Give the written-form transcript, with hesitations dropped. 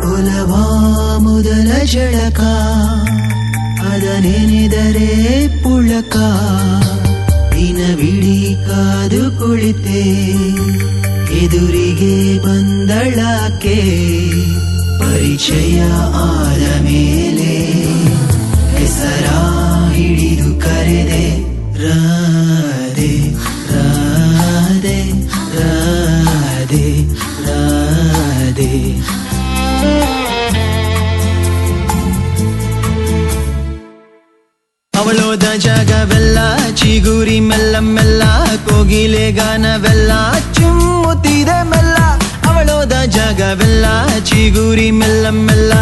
ಒಲವ ಮೊದಲ ಜಳಕ ಅದ ನೆನೆದರೆ ಪುಳಕ ದಿನವಿಡೀ ಕಾದು ಕುಳಿತೆ ಎದುರಿಗೆ ಬಂದಳಾಕೆ ಪರಿಚಯ ಆದ ಮೇಲೆ ಹೆಸರ ಹಿಡಿದು ಕರೆದೆ ರಾಧೆ ರಾಧೆ ರಾಧೆ ರಾಧೆ ಅವಳೋದ ಜಾಗವೆಲ್ಲ ಚಿಗುರಿ ಮೆಲ್ಲ ಮೆಲ್ಲ ಕೋಗಿಲೆ ಗಾನವೆಲ್ಲ ಚುಮ್ಮುತ್ತಿದೆ ಮೆಲ್ಲ ಅವಳೋದ ಜಾಗವೆಲ್ಲ ಚಿಗುರಿ ಮೆಲ್ಲ ಮೆಲ್ಲ